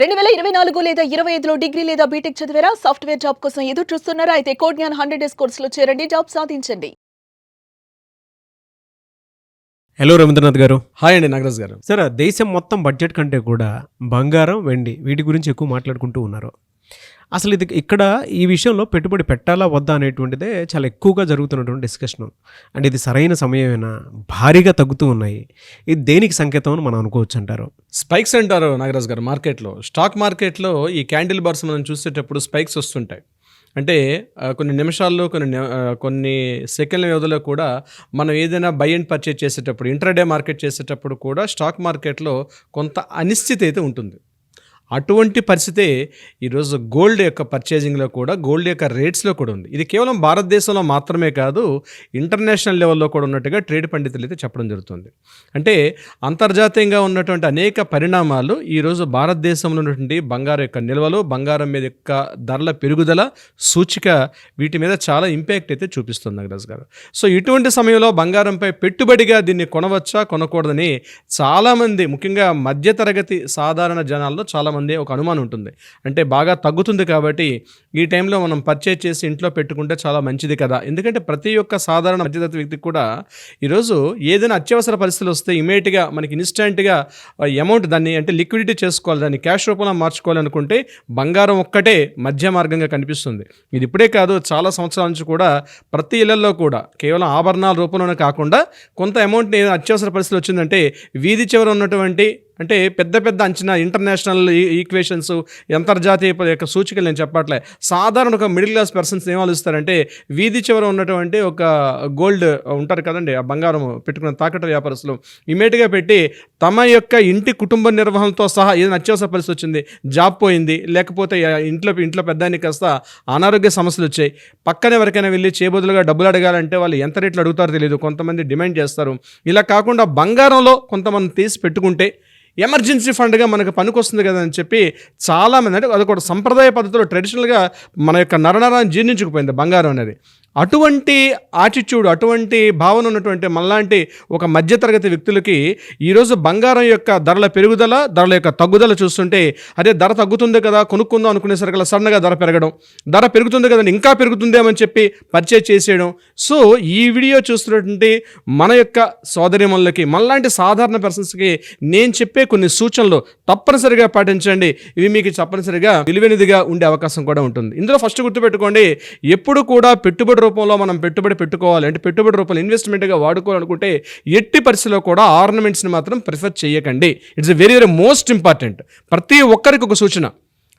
2024 లేదా 25లో డిగ్రీ లేదా బీటెక్ చదివారా? సాఫ్ట్‌వేర్ జాబ్ కోసం ఎదురు చూస్తున్నారా? అయితే కోడ్ జ్ఞాన్ 100 డేస్ కోర్సులో చేరండి, జాబ్ సాధించండి. హలో రవీంద్రనాథ్ గారు. హాయ్ అండి నాగరాజ్ గారు. సార్, దేశం మొత్తం బడ్జెట్ కంటే కూడా బంగారం, వెండి వీటి గురించి ఎక్కువ మాట్లాడుకుంటూ ఉన్నారు. అసలు ఇది ఇక్కడ ఈ విషయంలో పెట్టుబడి పెట్టాలా వద్దా అనేటువంటిదే చాలా ఎక్కువగా జరుగుతున్నటువంటి డిస్కషను. అంటే ఇది సరైన సమయమేనా? భారీగా తగ్గుతూ ఉన్నాయి. ఇది దేనికి సంకేతం అని మనం అనుకోవచ్చు అంటారు? స్పైక్స్ అంటారు నాగరాజ్ గారు. మార్కెట్లో, స్టాక్ మార్కెట్లో ఈ క్యాండిల్ బార్స్ మనం చూసేటప్పుడు స్పైక్స్ వస్తుంటాయి. అంటే కొన్ని నిమిషాల్లో కొన్ని సెకండ్ల వ్యవధిలో కూడా మనం ఏదైనా బై అండ్ పర్చేజ్ చేసేటప్పుడు, ఇంట్రాడే మార్కెట్ చేసేటప్పుడు కూడా స్టాక్ మార్కెట్లో కొంత అనిశ్చితి అయితే ఉంటుంది. అటువంటి పరిస్థితే ఈరోజు గోల్డ్ యొక్క పర్చేజింగ్లో కూడా, గోల్డ్ యొక్క రేట్స్లో కూడా ఉంది. ఇది కేవలం భారతదేశంలో మాత్రమే కాదు, ఇంటర్నేషనల్ లెవెల్లో కూడా ఉన్నట్టుగా ట్రేడ్ పండితులు అయితే చెప్పడం జరుగుతుంది. అంటే అంతర్జాతీయంగా ఉన్నటువంటి అనేక పరిణామాలు ఈరోజు భారతదేశంలో ఉన్నటువంటి బంగారం యొక్క నిల్వలు, బంగారం మీద యొక్క ధరల పెరుగుదల, సూచిక వీటి మీద చాలా ఇంపాక్ట్ అయితే చూపిస్తుంది నాగరాజ్ గారు. సో ఇటువంటి సమయంలో బంగారంపై పెట్టుబడిగా దీన్ని కొనవచ్చా, కొనకూడదని చాలామంది, ముఖ్యంగా మధ్యతరగతి సాధారణ జనాల్లో చాలామంది ఒక అనుమానం ఉంటుంది. అంటే బాగా తగ్గుతుంది కాబట్టి ఈ టైంలో మనం పర్చేజ్ చేసి ఇంట్లో పెట్టుకుంటే చాలా మంచిది కదా. ఎందుకంటే ప్రతి ఒక్క సాధారణ మధ్యతరగతి వ్యక్తికి కూడా ఈరోజు ఏదైనా అత్యవసర పరిస్థితులు వస్తే ఇమీడియట్గా మనకి ఇన్స్టెంట్గా అమౌంట్ దాన్ని అంటే లిక్విడిటీ చేసుకోవాలి, దాన్ని క్యాష్ రూపంలో మార్చుకోవాలనుకుంటే బంగారం ఒక్కటే మధ్య మార్గంగా కనిపిస్తుంది. ఇది ఇప్పుడే కాదు, చాలా సంవత్సరాల నుంచి కూడా ప్రతి ఇళ్లలో కూడా కేవలం ఆభరణాల రూపంలోనే కాకుండా కొంత అమౌంట్ని అత్యవసర పరిస్థితులు వచ్చిందంటే వీధి చివర ఉన్నటువంటి, అంటే పెద్ద పెద్ద అంచనా ఇంటర్నేషనల్ ఈక్వేషన్స్, అంతర్జాతీయ యొక్క సూచికలు నేను చెప్పట్లే, సాధారణ ఒక మిడిల్ క్లాస్ పర్సన్స్ ఏం ఆలోచిస్తారంటే వీధి చివర ఉన్నటువంటి ఒక గోల్డ్ ఉంటారు కదండి, ఆ బంగారం పెట్టుకున్న తాకట్టు వ్యాపారస్తులు ఇమీడియట్గా పెట్టి తమ యొక్క ఇంటి కుటుంబ నిర్వహణతో సహా ఏదైనా అత్యవసర పరిస్థితి వచ్చింది, జాబ్ పోయింది, లేకపోతే ఇంట్లో పెద్దానికి కాస్త అనారోగ్య సమస్యలు వచ్చాయి, పక్కన ఎవరికైనా వెళ్ళి చేయబదులుగా డబ్బులు అడగాలంటే వాళ్ళు ఎంత రేట్లు అడుగుతారో తెలియదు, కొంతమంది డిమాండ్ చేస్తారు. ఇలా కాకుండా బంగారంలో కొంతమంది తీసి పెట్టుకుంటే ఎమర్జెన్సీ ఫండ్గా మనకు పనికొస్తుంది కదా అని చెప్పి చాలామంది, అంటే అది కూడా సంప్రదాయ పద్ధతిలో ట్రెడిషనల్గా మన యొక్క నరనరాన్ని జీర్ణించుకుపోయింది బంగారం అనేది. అటువంటి యాటిట్యూడ్, అటువంటి భావన ఉన్నటువంటి మనలాంటి ఒక మధ్యతరగతి వ్యక్తులకి ఈరోజు బంగారం యొక్క ధరల పెరుగుదల, ధరల యొక్క తగ్గుదల చూస్తుంటే అదే ధర తగ్గుతుంది కదా కొనుక్కుందాం అనుకునేసరికి సడన్గా ధర పెరగడం, ధర పెరుగుతుంది కదండి ఇంకా పెరుగుతుందేమని చెప్పి పర్చేజ్ చేసేయడం. సో ఈ వీడియో చూస్తున్నటువంటి మన యొక్క సోదరిమణులకి, మనలాంటి సాధారణ పర్సన్స్కి నేను చెప్పే కొన్ని సూచనలు తప్పనిసరిగా పాటించండి. ఇవి మీకు తప్పనిసరిగా విలువైనదిగా ఉండే అవకాశం కూడా ఉంటుంది. ఇందులో ఫస్ట్ గుర్తుపెట్టుకోండి, ఎప్పుడు కూడా పెట్టుబడి రూపంలో మనం పెట్టుబడి పెట్టుకోవాలి అంటే, పెట్టుబడి రూపంలో ఇన్వెస్ట్మెంట్గా వాడుకోవాలనుకుంటే ఎట్టి పరిస్థితిలో కూడా ఆర్నమెంట్స్ని మాత్రం ప్రిఫర్ చేయకండి. It's very very most important. ప్రతి ఒక్కరికి ఒక సూచన.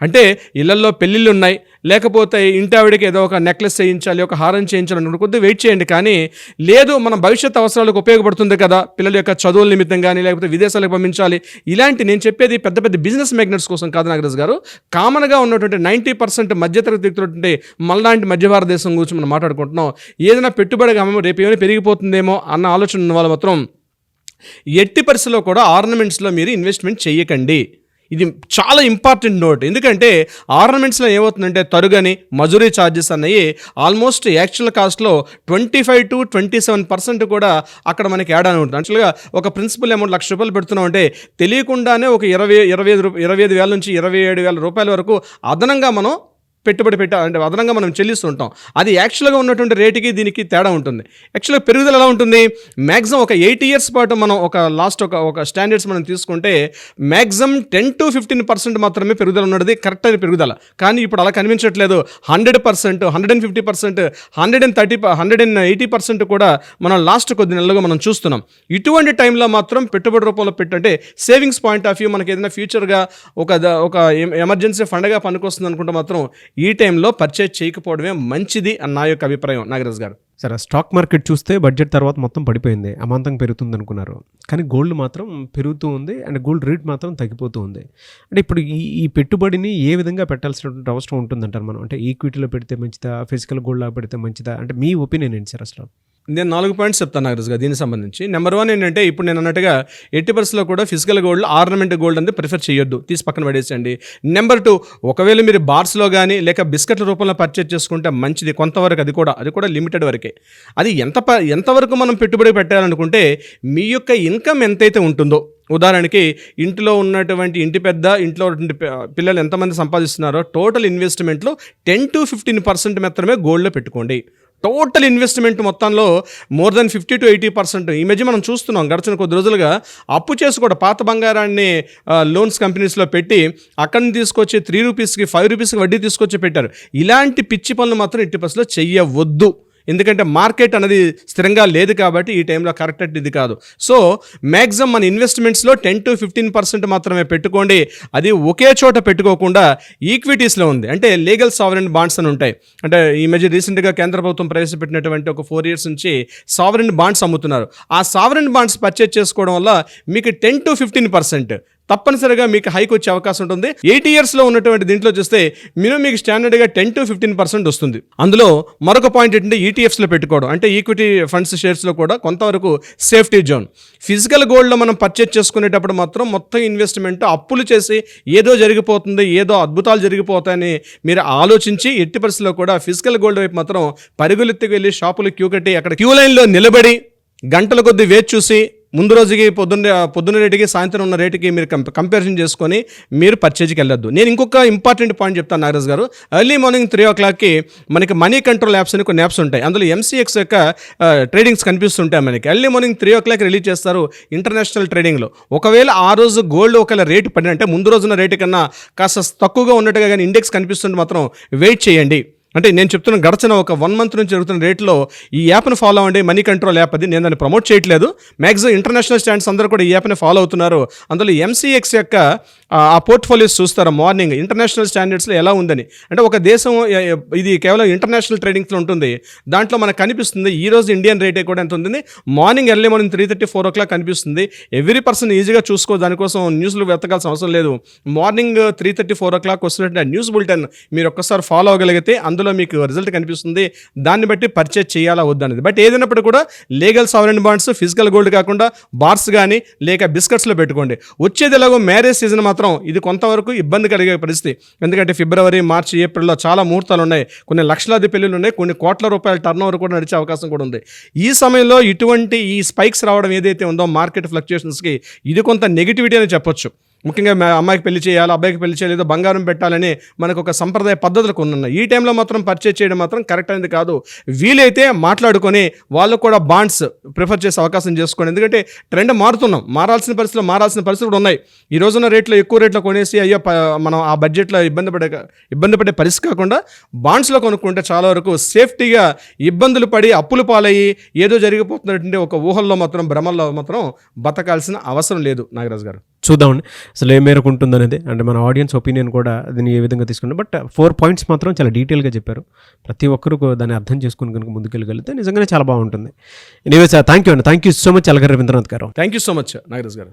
అంటే ఇళ్లలో పెళ్ళిళ్ళు ఉన్నాయి, లేకపోతే ఇంటి ఆవిడకి ఏదో ఒక నెక్లెస్ చేయించాలి, ఒక హారం చేయించాలి అనుకుంటే కొద్దిగా వెయిట్ చేయండి. కానీ లేదు, మన భవిష్యత్ అవసరాలకు ఉపయోగపడుతుంది కదా, పిల్లల యొక్క చదువుల నిమిత్తం కానీ, లేకపోతే విదేశాలకు పంపించాలి, ఇలాంటి నేను చెప్పేది పెద్ద పెద్ద బిజినెస్ మ్యాగ్నెట్స్ కోసం కాదు నాగరాజ్ గారు. కామన్గా ఉన్నటువంటి 90% మధ్యతరగతి వ్యక్తులు మనలాంటి మధ్య భారతదేశం గురించి మనం మాట్లాడుకుంటున్నాం. ఏదైనా పెట్టుబడిగా రేపు ఏమైనా పెరిగిపోతుందేమో అన్న ఆలోచన ఉన్న వాళ్ళు మాత్రం ఎట్టి పరిస్థితుల్లో కూడా ఆర్నమెంట్స్లో మీరు ఇన్వెస్ట్మెంట్ చేయకండి. ఇది చాలా ఇంపార్టెంట్ నోట్. ఎందుకంటే ఆర్నమెంట్స్లో ఏమవుతుందంటే తరుగని, మజూరీ ఛార్జెస్ అన్నవి ఆల్మోస్ట్ యాక్చువల్ కాస్ట్లో 25 to 27% కూడా అక్కడ మనకి యాడ్ అని ఉంటుంది. యాక్చువల్గా ఒక ప్రిన్సిపల్ అమౌంట్ ₹1,00,000 పెడుతున్నాం అంటే తెలియకుండానే ఒక 25,000 నుంచి 27,000 రూపాయల వరకు అదనంగా మనం పెట్టుబడి అంటే అదనంగా మనం చెల్లిస్తుంటాం. అది యాక్చువల్గా ఉన్నటువంటి రేటుకి దీనికి తేడా ఉంటుంది. యాక్చువల్గా పెరుగుదల ఎలా ఉంటుంది, మ్యాక్సిమం ఒక 8 years పాటు మనం ఒక లాస్ట్ ఒక స్టాండర్డ్స్ మనం తీసుకుంటే మ్యాక్సిమం 10 to 15% మాత్రమే పెరుగుదల ఉన్నది కరెక్ట్ అయిన పెరుగుదల. కానీ ఇప్పుడు అలా కనిపించట్లేదు. 100%, 150%, 180% కూడా మనం లాస్ట్ కొద్ది నెలలుగా మనం చూస్తున్నాం. ఇటువంటి టైంలో మాత్రం పెట్టుబడి రూపంలో అంటే సేవింగ్స్ పాయింట్ ఆఫ్ వ్యూ మనకి ఏదైనా ఫ్యూచర్గా ఒక ఎమర్జెన్సీ ఫండ్గా పనికొస్తుంది అనుకుంటే మాత్రం ఈ టైంలో పర్చేజ్ చేయకపోవడమే మంచిది అన్న నా యొక్క అభిప్రాయం నాగరాజ్ గారు. సరే, స్టాక్ మార్కెట్ చూస్తే బడ్జెట్ తర్వాత మొత్తం పడిపోయింది, అమాంతం పెరుగుతుంది అనుకున్నారు. కానీ గోల్డ్ మాత్రం పెరుగుతూ ఉంది, అండ్ గోల్డ్ రేట్ మాత్రం తగ్గిపోతూ ఉంది. అంటే ఇప్పుడు ఈ పెట్టుబడిని ఏ విధంగా పెట్టాల్సినటువంటి అవసరం ఉంటుందంటారు మనం? అంటే ఈక్విటీలో పెడితే మంచిదా, ఫిజికల్ గోల్డ్లో పెడితే మంచిదా? అంటే మీ ఒపీనియన్ ఏంటి సార్ అసలు? నేను 4 పాయింట్స్ చెప్తాను నాగరాజ్ గారు దీనికి సంబంధించి. నెంబర్ 1 ఏంటంటే, ఇప్పుడు నేను అన్నట్టుగా 80% కూడా ఫిజికల్ గోల్డ్, ఆర్నమెంట్ గోల్డ్ అనేది ప్రిఫర్ చేయొద్దు, తీసి పక్కన పడేసండి. నెంబర్ 2, ఒకవేళ మీరు బార్స్లో కానీ లేక బిస్కెట్ల రూపంలో పర్చేజ్ చేసుకుంటే మంచిది కొంతవరకు, అది కూడా లిమిటెడ్ వరకే. అది ఎంతవరకు మనం పెట్టుబడి పెట్టాలనుకుంటే మీ యొక్క ఇన్కమ్ ఎంతైతే ఉంటుందో ఉదాహరణకి ఇంట్లో ఉన్నటువంటి ఇంటి పెద్ద, ఇంట్లో ఉన్నటువంటి పిల్లలు ఎంతమంది సంపాదిస్తున్నారో టోటల్ ఇన్వెస్ట్మెంట్లో 10-15% మాత్రమే గోల్డ్లో పెట్టుకోండి. టోటల్ ఇన్వెస్ట్మెంట్ మొత్తంలో మోర్ దెన్ 50-80%. ఈ మధ్య మనం చూస్తున్నాం గడిచిన కొద్ది రోజులుగా అప్పు చేసి కూడా పాత బంగారాన్ని లోన్స్ కంపెనీస్లో పెట్టి అక్కడి నుంచి తీసుకొచ్చి 3 రూపీస్కి 5 రూపీస్కి వడ్డీ తీసుకొచ్చి పెట్టారు. ఇలాంటి పిచ్చి పనులు మాత్రం ఎట్టి పరిస్థితుల్లో చెయ్యవద్దు. ఎందుకంటే మార్కెట్ అనేది స్థిరంగా లేదు కాబట్టి ఈ టైంలో కరెక్ట్ ఇది కాదు. సో మ్యాక్సిమం మన ఇన్వెస్ట్మెంట్స్లో 10-15% మాత్రమే పెట్టుకోండి. అది ఒకే చోట పెట్టుకోకుండా ఈక్విటీస్లో ఉంది, అంటే లీగల్ సావరెన్ బాండ్స్ అని ఉంటాయి. అంటే ఈ మధ్య రీసెంట్గా కేంద్ర ప్రభుత్వం ప్రవేశపెట్టినటువంటి ఒక 4 years నుంచి సావరెన్ బాండ్స్ అమ్ముతున్నారు. ఆ సావరెన్ బాండ్స్ పర్చేజ్ చేసుకోవడం వల్ల మీకు 10-15% తప్పనిసరిగా మీకు హైక్ వచ్చే అవకాశం ఉంటుంది. 8 yearsలో ఉన్నటువంటి దీంట్లో చూస్తే మీకు స్టాండర్డ్గా 10-15% వస్తుంది. అందులో మరొక పాయింట్ ఏంటంటే ఈటీఎఫ్స్లో పెట్టుకోవడం, అంటే ఈక్విటీ ఫండ్స్ షేర్స్లో కూడా కొంతవరకు సేఫ్టీ జోన్. ఫిజికల్ గోల్డ్లో మనం పర్చేజ్ చేసుకునేటప్పుడు మాత్రం మొత్తం ఇన్వెస్ట్మెంట్ అప్పులు చేసి ఏదో జరిగిపోతుంది, ఏదో అద్భుతాలు జరిగిపోతాయని మీరు ఆలోచించి ఎట్టి పరిస్థితుల్లో కూడా ఫిజికల్ గోల్డ్ వైపు మాత్రం పరుగులెత్తుకు వెళ్ళి షాపులు క్యూ కట్టి అక్కడ క్యూ లైన్లో నిలబడి గంటల కొద్దీ వేచి చూసి ముందు రోజుకి పొద్దున్న రేటుకి సాయంత్రం ఉన్న రేటుకి మీరు కంపారిజన్ చేసుకొని మీరు పర్చేజ్కి వెళ్ళొద్దు. నేను ఇంకొక ఇంపార్టెంట్ పాయింట్ చెప్తాను నాగరాజ్ గారు. ఎర్లీ మార్నింగ్ 3 o'clockకి మనకి మనీ కంట్రోల్ యాప్స్ అని కొన్ని యాప్స్ ఉంటాయి. అందులో MCX యొక్క ట్రేడింగ్స్ కనిపిస్తుంటాయి మనకి. ఎర్లీ మార్నింగ్ 3 o'clock రిలీజ్ చేస్తారు ఇంటర్నేషనల్ ట్రేడింగ్లో. ఒకవేళ ఆ రోజు గోల్డ్ ఒకవేళ రేటు పడిన, అంటే ముందు రోజున రేటు కన్నా కాస్త తక్కువగా ఉన్నట్టుగా కానీ ఇండెక్స్ కనిపిస్తుంటే మాత్రం వెయిట్ చేయండి. అంటే నేను చెప్తున్న గడిచిన ఒక 1 month నుంచి జరుగుతున్న రేట్లో ఈ యాప్ని ఫాలో అవ్వండి. మనీ కంట్రోల్ యాప్ అది. నేను దాన్ని ప్రమోట్ చేయట్లేదు. మ్యాక్సిమం ఇంటర్నేషనల్ స్టాండ్స్ అందరూ కూడా ఈ యాప్ని ఫాలో అవుతున్నారు. అందులో MCX యొక్క ఆ పోర్ట్ఫోలియోస్ చూస్తారు మార్నింగ్ ఇంటర్నేషనల్ స్టాండర్డ్స్లో ఎలా ఉందని. అంటే ఒక దేశం ఇది కేవలం ఇంటర్నేషనల్ ట్రేడింగ్స్లో ఉంటుంది. దాంట్లో మనకు కనిపిస్తుంది ఈరోజు ఇండియన్ రేటే కూడా ఎంత ఉంటుంది. మార్నింగ్ ఎర్లీ మార్నింగ్ 3:30-4 o'clock కనిపిస్తుంది. ఎవ్రీ పర్సన్ ఈజీగా చూసుకో, దానికోసం న్యూస్లు వెతకాల్సిన అవసరం లేదు. మార్నింగ్ 3:30-4 o'clock వస్తున్నట్టు న్యూస్ బులెటిన్ మీరు ఒక్కసారి ఫాలో అవ్వగలిగితే అందులో మీకు రిజల్ట్ కనిపిస్తుంది. దాన్ని బట్టి పర్చేజ్ చేయాలా వద్దనేది. బట్ ఏదైనప్పుడు కూడా legal sovereign bonds, physical gold కాకుండా బార్స్ కానీ లేక బిస్కెట్స్లో పెట్టుకోండి. వచ్చేది ఎలాగో మ్యారేజ్ సీజన్ మాత్రం ఇది కొంతవరకు ఇబ్బంది కలిగే పరిస్థితి. ఎందుకంటే ఫిబ్రవరి, మార్చి, ఏప్రిల్లో చాలా ముహూర్తాలు ఉన్నాయి. కొన్ని లక్షలాది పెళ్ళిళ్ళు ఉన్నాయి. కొన్ని కోట్ల రూపాయల టర్న్ ఓవర్ కూడా నడిచే అవకాశం కూడా ఉంది. ఈ సమయంలో ఇటువంటి ఈ స్పైక్స్ రావడం ఏదైతే ఉందో మార్కెట్ ఫ్లక్చుయేషన్స్కి ఇది కొంత నెగిటివిటీ అని చెప్పొచ్చు. ముఖ్యంగా అమ్మాయికి పెళ్లి చేయాలి, అబ్బాయికి పెళ్లి చేయాలి, ఏదో బంగారం పెట్టాలని మనకు ఒక సంప్రదాయ పద్ధతులు కొన్ని ఉన్నాయి. ఈ టైంలో మాత్రం పర్చేజ్ చేయడం మాత్రం కరెక్ట్ అనేది కాదు. వీలైతే మాట్లాడుకొని వాళ్ళు కూడా బాండ్స్ ప్రిఫర్ చేసే అవకాశం చేసుకోండి. ఎందుకంటే ట్రెండ్ మారాల్సిన పరిస్థితులు కూడా ఉన్నాయి. ఈ రోజున రేట్లో ఎక్కువ రేట్లో కొనేసి అయ్యో మనం ఆ బడ్జెట్లో ఇబ్బంది పడే పరిస్థితి కాకుండా బాండ్స్లో కొనుక్కుంటే చాలా వరకు సేఫ్టీగా ఇబ్బందులు పడి అప్పులు పాలయ్యి ఏదో జరిగిపోతున్నటువంటి ఒక ఊహల్లో మాత్రం భ్రమల్లో మాత్రం బతకాల్సిన అవసరం లేదు. నాగరాజ్ గారు చూద్దామండి అసలు ఏ మేరకు ఉంటుందనేది. అంటే మన ఆడియన్స్ ఒపీనియన్ కూడా దీన్ని ఏ విధంగా తీసుకుంటాం. బట్ 4 points మాత్రం చాలా డీటెయిల్గా చెప్పారు. ప్రతి ఒక్కరు దాన్ని అర్థం చేసుకుని కనుక ముందుకెళ్ళగలిగితే నిజంగానే చాలా బాగుంటుంది. Anyways thank you so much Alagar Ravindranath garu. Thank you so much Nagaraj గారు.